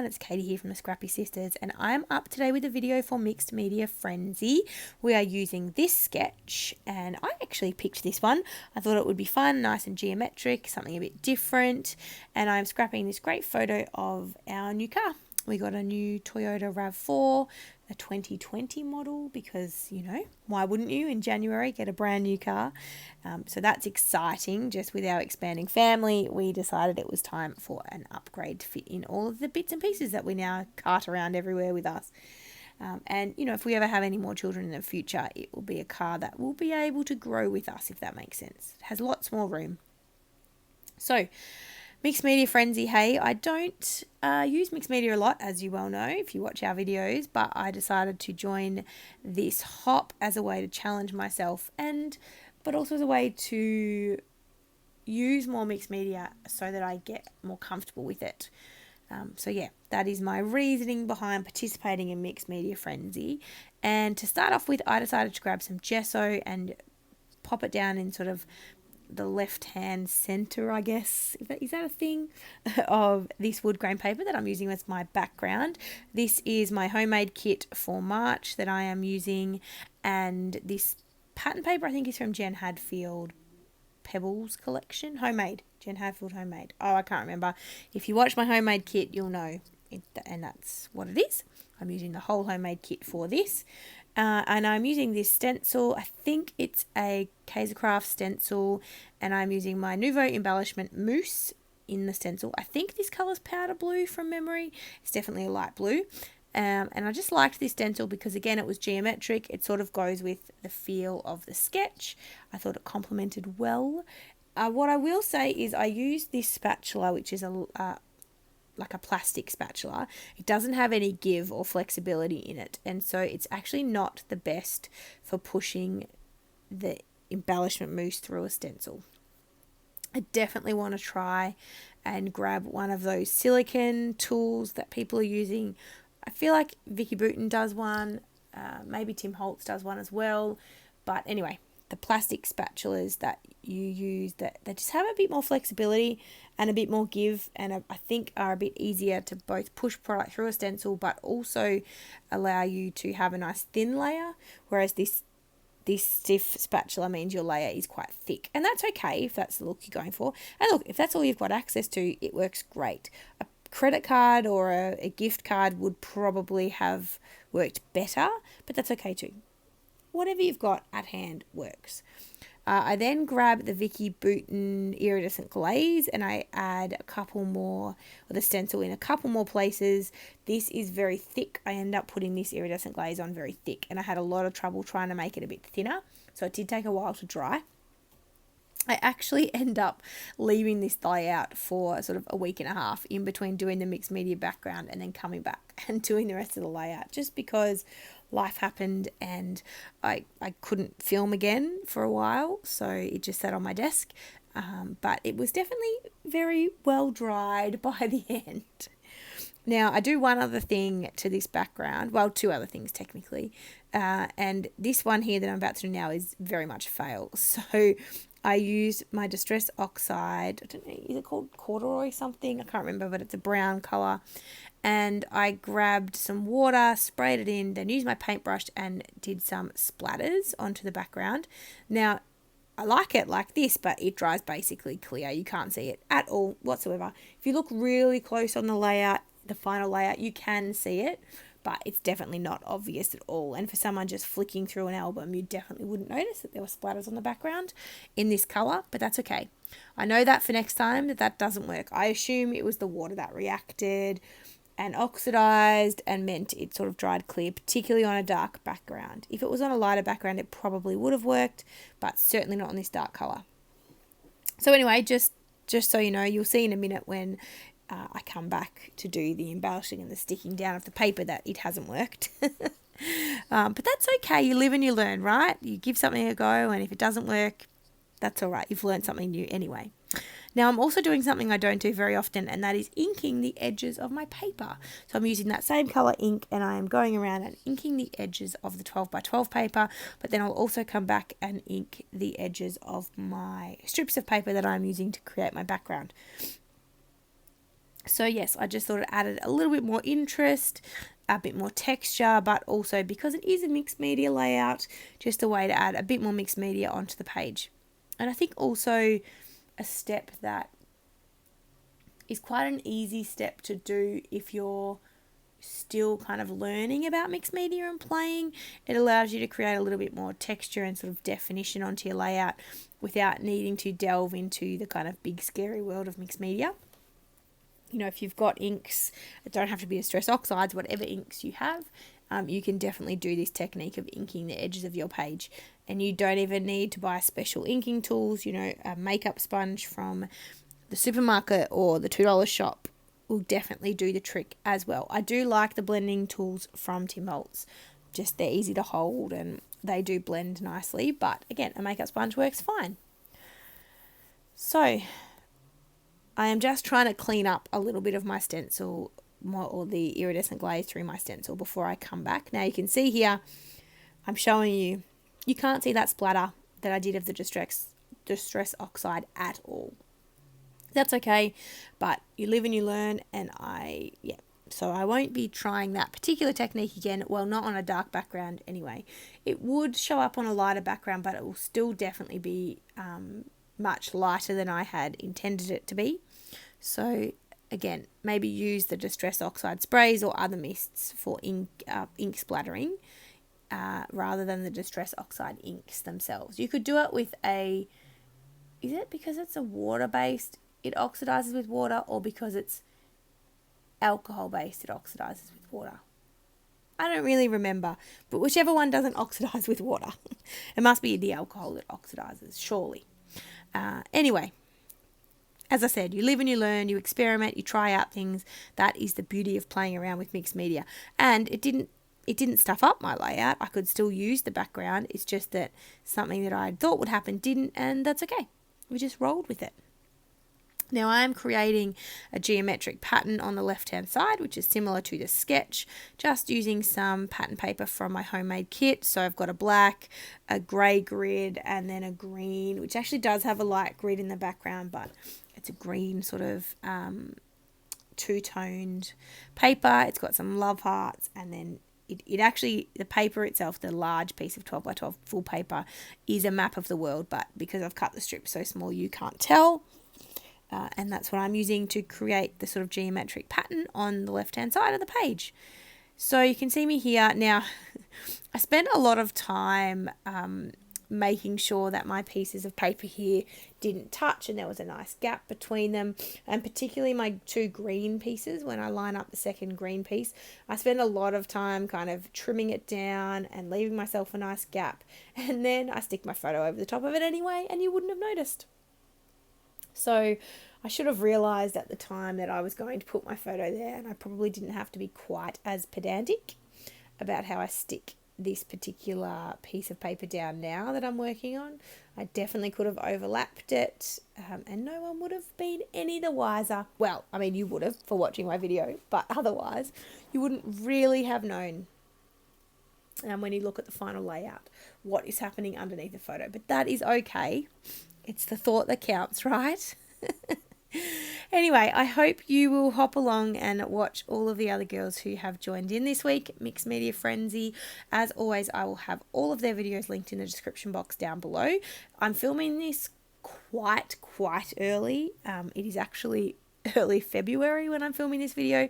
It's Katie here from the Scrappy Sisters, and I'm up today with a video for Mixed Media Frenzy. We are using this sketch, and I actually picked this one. I thought it would be fun, nice and geometric, something a bit different, and I'm scrapping this great photo of our new car. We got a new Toyota RAV4, a 2020 model, because, you know, why wouldn't you in January get a brand new car? So that's exciting. Just with our expanding family, we decided it was time for an upgrade to fit in all of the bits and pieces that we now cart around everywhere with us. And, you know, if we ever have any more children in the future, it will be a car that will be able to grow with us, if that makes sense. It has lots more room. So, Mixed Media Frenzy, hey, I don't use mixed media a lot, as you well know, if you watch our videos, but I decided to join this hop as a way to challenge myself, but also as a way to use more mixed media so that I get more comfortable with it. So yeah, that is my reasoning behind participating in Mixed Media Frenzy. And to start off with, I decided to grab some gesso and pop it down in sort of the left-hand center, I guess, is that a thing, of this wood grain paper that I'm using as my background. This is my homemade kit for March that I am using, and this pattern paper I think is from Jen Hadfield Pebbles collection, homemade, Jen Hadfield homemade. Oh, I can't remember. If you watch my homemade kit, you'll know it, and that's what it is. I'm using the whole homemade kit for this. And I'm using this stencil. I think it's a Kaisercraft stencil, and I'm using my Nouveau embellishment mousse in the stencil. I think this colour's powder blue from memory. It's definitely a light blue. And I just liked this stencil because, again, it was geometric. It sort of goes with the feel of the sketch. I thought it complemented well. What I will say is I used this spatula, which is like a plastic spatula. It doesn't have any give or flexibility in it, and so it's actually not the best for pushing the embellishment mousse through a stencil. I definitely want to try and grab one of those silicone tools that people are using. I feel like Vicky Bouton does one, maybe Tim Holtz does one as well, but anyway, the plastic spatulas that you use, that they just have a bit more flexibility and a bit more give, and I think are a bit easier to both push product through a stencil but also allow you to have a nice thin layer, whereas this stiff spatula means your layer is quite thick, and that's okay if that's the look you're going for. And look, if that's all you've got access to, it works great. A credit card or a gift card would probably have worked better, but that's okay too. Whatever you've got at hand works. I then grab the Vicky Bouton iridescent glaze, and I add a couple more, or the stencil in a couple more places. This is very thick. I end up putting this iridescent glaze on very thick, and I had a lot of trouble trying to make it a bit thinner, so it did take a while to dry. I actually end up leaving this layout for sort of a week and a half in between doing the mixed media background and then coming back and doing the rest of the layout, just because life happened and I couldn't film again for a while, so it just sat on my desk. But it was definitely very well dried by the end. Now, I do one other thing to this background. Well, two other things technically. And this one here that I'm about to do now is very much a fail. So I used my Distress Oxide, I don't know, is it called corduroy something? I can't remember, but it's a brown colour. And I grabbed some water, sprayed it in, then used my paintbrush and did some splatters onto the background. Now, I like it like this, but it dries basically clear. You can't see it at all whatsoever. If you look really close on the layout, the final layout, you can see it, but it's definitely not obvious at all. And for someone just flicking through an album, you definitely wouldn't notice that there were splatters on the background in this colour, but that's okay. I know that for next time that doesn't work. I assume it was the water that reacted and oxidized and meant it sort of dried clear, particularly on a dark background. If it was on a lighter background, it probably would have worked, but certainly not on this dark colour. So anyway, just so you know, you'll see in a minute when I come back to do the embellishing and the sticking down of the paper that it hasn't worked. But that's okay. You live and you learn, right? You give something a go, and if it doesn't work, that's all right. You've learned something new anyway. Now, I'm also doing something I don't do very often, and that is inking the edges of my paper. So I'm using that same colour ink, and I am going around and inking the edges of the 12 by 12 paper, but then I'll also come back and ink the edges of my strips of paper that I'm using to create my background. So yes, I just thought it added a little bit more interest, a bit more texture, but also because it is a mixed media layout, just a way to add a bit more mixed media onto the page. And I think also a step that is quite an easy step to do if you're still kind of learning about mixed media and playing. It allows you to create a little bit more texture and sort of definition onto your layout without needing to delve into the kind of big scary world of mixed media. You know, if you've got inks, it don't have to be distress oxides, whatever inks you have, you can definitely do this technique of inking the edges of your page. And you don't even need to buy special inking tools. You know, a makeup sponge from the supermarket or the $2 shop will definitely do the trick as well. I do like the blending tools from Tim Holtz. Just they're easy to hold and they do blend nicely. But again, a makeup sponge works fine. So I am just trying to clean up a little bit of my stencil or the iridescent glaze through my stencil before I come back. Now you can see here, I'm showing you, you can't see that splatter that I did of the distress oxide at all. That's okay, but you live and you learn, and so I won't be trying that particular technique again, well, not on a dark background anyway. It would show up on a lighter background, but it will still definitely be much lighter than I had intended it to be. So again, maybe use the distress oxide sprays or other mists for ink splattering rather than the distress oxide inks themselves. You could do it with is it because it's a water-based, it oxidizes with water, or because it's alcohol-based, it oxidizes with water? I don't really remember, but whichever one doesn't oxidize with water. It must be the alcohol that oxidizes, surely. Anyway, as I said, you live and you learn, you experiment, you try out things. That is the beauty of playing around with mixed media. And it didn't stuff up my layout. I could still use the background. It's just that something that I thought would happen didn't, and that's okay. We just rolled with it. Now I am creating a geometric pattern on the left-hand side, which is similar to the sketch, just using some pattern paper from my homemade kit. So I've got a black, a grey grid, and then a green, which actually does have a light grid in the background, but it's a green sort of two-toned paper. It's got some love hearts, and then it actually, the paper itself, the large piece of 12 by 12 full paper, is a map of the world, but because I've cut the strip so small you can't tell. And that's what I'm using to create the sort of geometric pattern on the left-hand side of the page. So you can see me here. Now, I spent a lot of time making sure that my pieces of paper here didn't touch and there was a nice gap between them, and particularly my two green pieces. When I line up the second green piece, I spend a lot of time kind of trimming it down and leaving myself a nice gap, and then I stick my photo over the top of it anyway, and you wouldn't have noticed. So I should have realised at the time that I was going to put my photo there, and I probably didn't have to be quite as pedantic about how I stick this particular piece of paper down now that I'm working on. I definitely could have overlapped it, and no one would have been any the wiser. Well, I mean, you would have for watching my video, but otherwise you wouldn't really have known when you look at the final layout what is happening underneath the photo. But that is okay. It's the thought that counts, right? Anyway, I hope you will hop along and watch all of the other girls who have joined in this week, Mixed Media Frenzy. As always, I will have all of their videos linked in the description box down below. I'm filming this quite early. It is actually early February when I'm filming this video,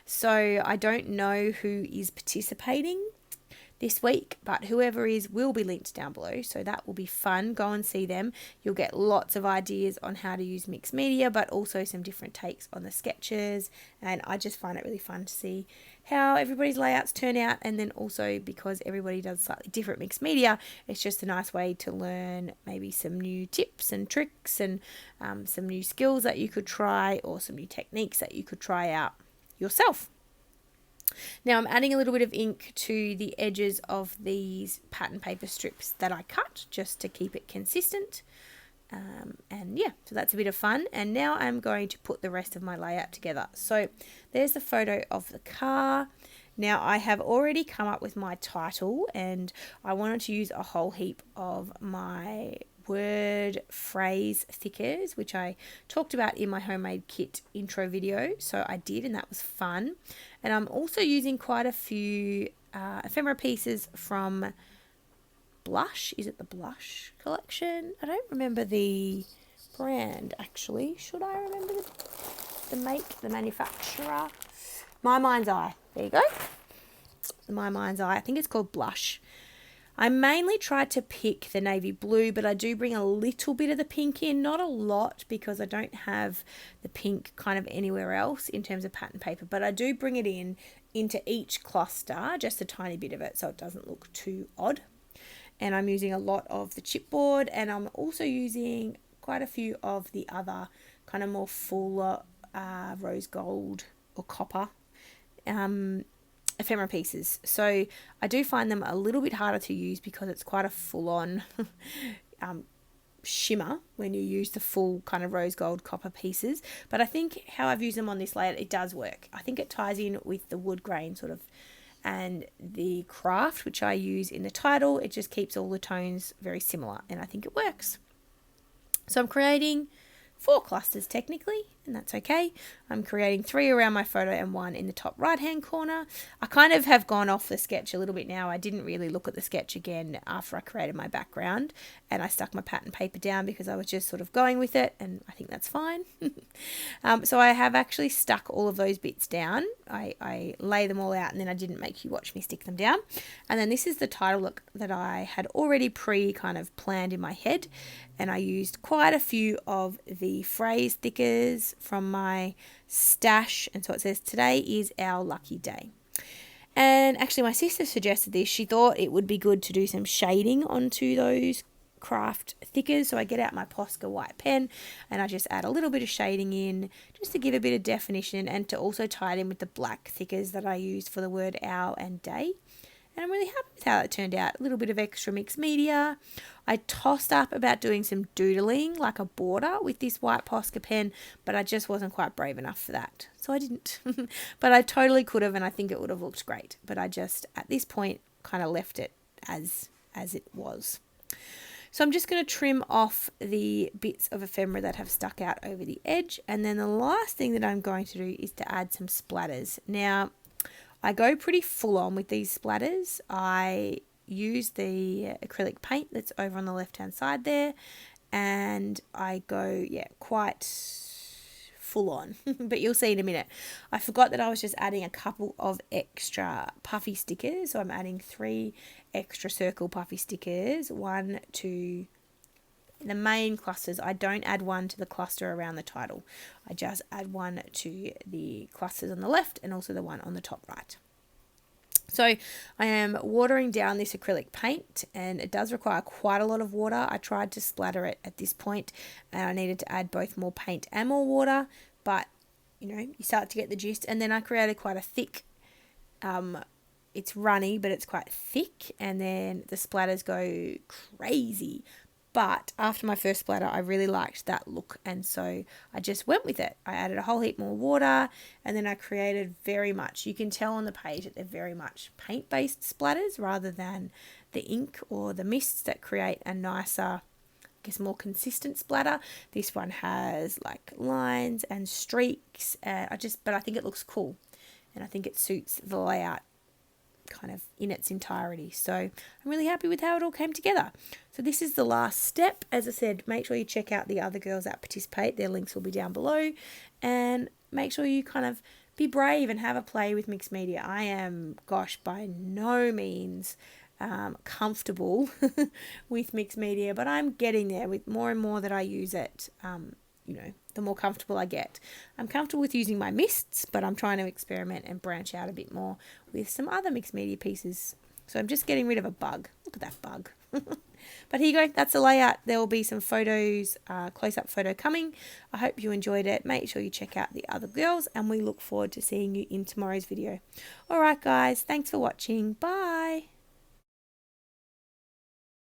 so I don't know who is participating this week, but whoever is will be linked down below, so that will be fun. Go and see them. You'll get lots of ideas on how to use mixed media, but also some different takes on the sketches, and I just find it really fun to see how everybody's layouts turn out. And then also, because everybody does slightly different mixed media, it's just a nice way to learn maybe some new tips and tricks and some new skills that you could try, or some new techniques that you could try out yourself. Now I'm adding a little bit of ink to the edges of these pattern paper strips that I cut, just to keep it consistent. And yeah, so that's a bit of fun. And now I'm going to put the rest of my layout together. So there's the photo of the car. Now I have already come up with my title, and I wanted to use a whole heap of my word phrase thickers, which I talked about in my homemade kit intro video. So I did, and that was fun. And I'm also using quite a few ephemera pieces from Blush. Is it the Blush collection? I don't remember the brand, actually. Should I remember the make, the manufacturer? My Mind's Eye. There you go. My Mind's Eye. I think it's called Blush. I mainly tried to pick the navy blue, but I do bring a little bit of the pink in, not a lot because I don't have the pink kind of anywhere else in terms of pattern paper, but I do bring it into each cluster, just a tiny bit of it so it doesn't look too odd. And I'm using a lot of the chipboard, and I'm also using quite a few of the other kind of more fuller rose gold or copper ephemera pieces. So I do find them a little bit harder to use because it's quite a full-on shimmer when you use the full kind of rose gold copper pieces. But I think how I've used them on this layout, it does work. I think it ties in with the wood grain sort of and the craft, which I use in the title. It just keeps all the tones very similar, and I think it works. So I'm creating 4 clusters technically, and that's okay. I'm creating 3 around my photo and 1 in the top right hand corner. I kind of have gone off the sketch a little bit now. I didn't really look at the sketch again after I created my background, and I stuck my pattern paper down because I was just sort of going with it, and I think that's fine. So I have actually stuck all of those bits down. I lay them all out, and then I didn't make you watch me stick them down. And then this is the title look that I had already kind of planned in my head, and I used quite a few of the phrase thickers from my stash, and so it says today is our lucky day. And actually my sister suggested this. She thought it would be good to do some shading onto those craft thickers, so I get out my Posca white pen and I just add a little bit of shading in just to give a bit of definition and to also tie it in with the black thickers that I used for the word hour and day. And I'm really happy with how it turned out. A little bit of extra mixed media. I tossed up about doing some doodling, like a border with this white Posca pen, but I just wasn't quite brave enough for that. So I didn't. But I totally could have, and I think it would have looked great. But I just, at this point, kind of left it as it was. So I'm just going to trim off the bits of ephemera that have stuck out over the edge. And then the last thing that I'm going to do is to add some splatters. Now, I go pretty full on with these splatters. I use the acrylic paint that's over on the left hand side there, and I go quite full on. But you'll see in a minute. I forgot that I was just adding a couple of extra puffy stickers, so I'm adding 3 extra circle puffy stickers, 1 to the main clusters. I don't add 1 to the cluster around the title. I just add 1 to the clusters on the left and also the one on the top right. So I am watering down this acrylic paint, and it does require quite a lot of water. I tried to splatter it at this point, and I needed to add both more paint and more water, but you start to get the gist. And then I created quite a thick, it's runny, but it's quite thick, and then the splatters go crazy. But after my first splatter, I really liked that look, and so I just went with it. I added a whole heap more water, and then I created very much, you can tell on the page that they're very much paint-based splatters rather than the ink or the mists that create a nicer, I guess, more consistent splatter. This one has like lines and streaks, but I think it looks cool, and I think it suits the layout kind of in its entirety. So I'm really happy with how it all came together. So this is the last step. As I said, make sure you check out the other girls that participate. Their links will be down below, and make sure you kind of be brave and have a play with mixed media. I am, by no means comfortable with mixed media, but I'm getting there with more and more that I use it. The more comfortable I get. I'm comfortable with using my mists, but I'm trying to experiment and branch out a bit more with some other mixed media pieces. So I'm just getting rid of a bug. Look at that bug. But here you go. That's the layout. There will be some photos, close-up photo coming. I hope you enjoyed it. Make sure you check out the other girls, and we look forward to seeing you in tomorrow's video. All right, guys. Thanks for watching. Bye.